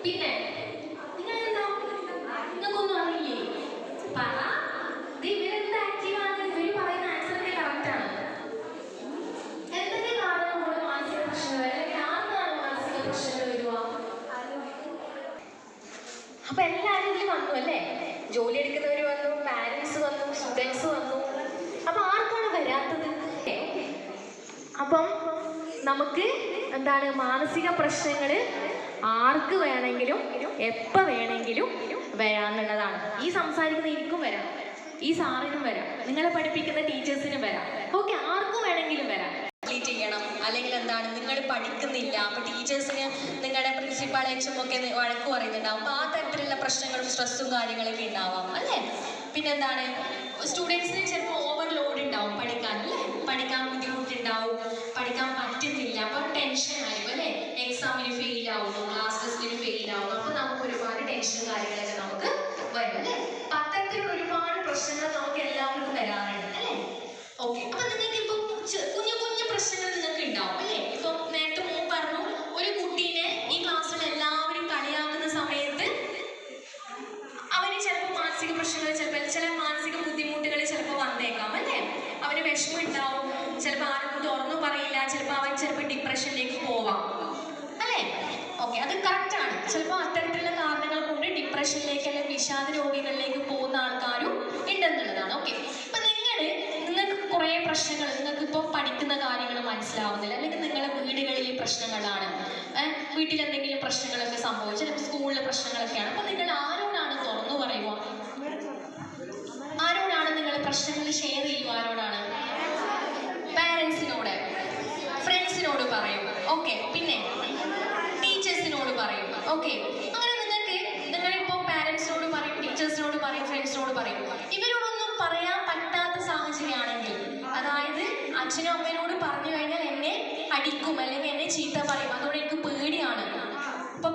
പിന്നെ നിങ്ങളെന്താ നിങ്ങൾക്കൊന്നും അറിയില്ലേ? പറ. ഇവരെന്ത് ആക്റ്റീവാണ്? ഇവര് പറയുന്ന ആൻസറൊക്കെ കറക്റ്റാണ്. എന്തൊക്കെ കാരണം കൊണ്ട് മാനസിക പ്രശ്നങ്ങൾ അല്ലെങ്കിൽ ആർക്കാണ് മാനസിക പ്രശ്നങ്ങൾ വരിക? അപ്പൊ എല്ലാവരും ഇതിൽ വന്നു അല്ലേ? ജോലി എടുക്കുന്നവർ വന്നു, പാരന്റ്സ് വന്നു, സ്റ്റുഡൻസ് വന്നു. അപ്പൊ ആർക്കാണ് വരാത്തത്? അപ്പം നമുക്ക് എന്താണ് മാനസിക പ്രശ്നങ്ങൾ ആർക്ക് വേണമെങ്കിലും എപ്പോൾ വേണമെങ്കിലും വരാന്നുള്ളതാണ്. ഈ സംസാരിക്കുന്ന എനിക്കും വരാം, ഈ സാറിനും വരാം, നിങ്ങളെ പഠിപ്പിക്കുന്ന ടീച്ചേഴ്സിനും വരാം. ഓക്കെ, ആർക്കും വേണമെങ്കിലും വരാം. കംപ്ലീറ്റ് ചെയ്യണം, അല്ലെങ്കിൽ എന്താണ് നിങ്ങൾ പഠിക്കുന്നില്ല, അപ്പോൾ ടീച്ചേഴ്സിന് നിങ്ങളുടെ പ്രിൻസിപ്പാൾ ഒക്കെ വഴക്ക് പറയുന്നുണ്ടാവും. അപ്പോൾ ആ തരത്തിലുള്ള പ്രശ്നങ്ങളും സ്ട്രെസ്സും കാര്യങ്ങളൊക്കെ ഉണ്ടാവാം അല്ലേ? പിന്നെന്താണ്, സ്റ്റുഡൻസിന് ചിലപ്പോൾ ഓവർലോഡ് ഉണ്ടാവും പഠിക്കാൻ അല്ലേ? പഠിക്കാൻ ബുദ്ധിമുട്ടുണ്ടാവും, പഠിക്കാൻ പറ്റുന്നില്ല, അപ്പോൾ ടെൻഷൻ ആയിരിക്കും അല്ലേ? എക്സാമിന് ഫെയിൽ ആവുന്നു, ക്ലാസ് ടെസ്റ്റിന് ഫെയിൽ ആവുന്നു, അപ്പോൾ നമുക്ക് ഒരുപാട് ടെൻഷനും കാര്യങ്ങളൊക്കെ നമുക്ക് വരും അല്ലേ? അപ്പം അത്തരത്തിലുള്ള ഒരുപാട് പ്രശ്നങ്ങൾ നമുക്ക് എല്ലാവർക്കും വരാറുണ്ട് അല്ലേ? ഓക്കെ, അപ്പം നിങ്ങൾക്ക് ഇപ്പം കുഞ്ഞു കുഞ്ഞു പ്രശ്നങ്ങൾ നിങ്ങൾക്ക് ഉണ്ടാവും അല്ലേ? ഇപ്പം നേരത്തെ മുമ്പ് പറഞ്ഞു, ഒരു കുട്ടീനെ ഈ ക്ലാസ്സിൽ എല്ലാവരും കളിയാക്കുന്ന സമയത്ത് അവന് ചിലപ്പോൾ മാനസിക പ്രശ്നങ്ങൾ, ചില മാനസിക ബുദ്ധിമുട്ടുകൾ ചിലപ്പോൾ വന്നേക്കാം അല്ലേ? അവന് വിഷമം ഉണ്ടാവും, ചിലപ്പോൾ ആരും തുറന്നു പറയില്ല, ചിലപ്പോൾ അവൻ ഡിപ്രഷനിലേക്ക് പോവാം അല്ലേ? ഓക്കെ, അത് കറക്റ്റാണ്. ചിലപ്പോൾ അത്തരത്തിലുള്ള കാരണങ്ങൾ കൊണ്ട് ഡിപ്രഷനിലേക്ക് അല്ലെങ്കിൽ വിഷാദ രോഗികളിലേക്ക് പോകുന്ന ആൾക്കാരും ഉണ്ടെന്നുള്ളതാണ്. ഓക്കെ, ഇപ്പം നിങ്ങൾക്ക് കുറേ പ്രശ്നങ്ങൾ, നിങ്ങൾക്ക് ഇപ്പോൾ പഠിക്കുന്ന കാര്യങ്ങൾ മനസ്സിലാവുന്നില്ല, അല്ലെങ്കിൽ നിങ്ങളുടെ വീടുകളിൽ പ്രശ്നങ്ങളാണ്, വീട്ടിൽ എന്തെങ്കിലും പ്രശ്നങ്ങളൊക്കെ സംഭവിച്ചു, അല്ലെങ്കിൽ സ്കൂളിലെ പ്രശ്നങ്ങളൊക്കെയാണ്. അപ്പോൾ നിങ്ങൾ ആരോടാണ് തുറന്നു പറയുക? ആരോടാണ് നിങ്ങൾ പ്രശ്നങ്ങൾ ഷെയർ ചെയ്യുക? ആരോടാണ്? പാരൻസിനോട്, ഫ്രണ്ട്സിനോട് പറയും. ഓക്കെ, പിന്നെ ടീച്ചേഴ്സിനോട് പറയും. ഓക്കെ, അങ്ങനെ നിങ്ങളിപ്പോൾ പാരൻസിനോട് പറയും, ടീച്ചേഴ്സിനോട് പറയും, ഫ്രണ്ട്സിനോട് പറയും. ഇവരോടൊന്നും പറയാൻ പറ്റാത്ത സാഹചര്യമാണെങ്കിൽ, അതായത് അച്ഛനും അമ്മയോട് പറഞ്ഞു കഴിഞ്ഞാൽ എന്നെ അടിക്കും അല്ലെങ്കിൽ എന്നെ ചീത്ത പറയും, അതുകൊണ്ട് എനിക്ക് പേടിയാണ്, ഇപ്പം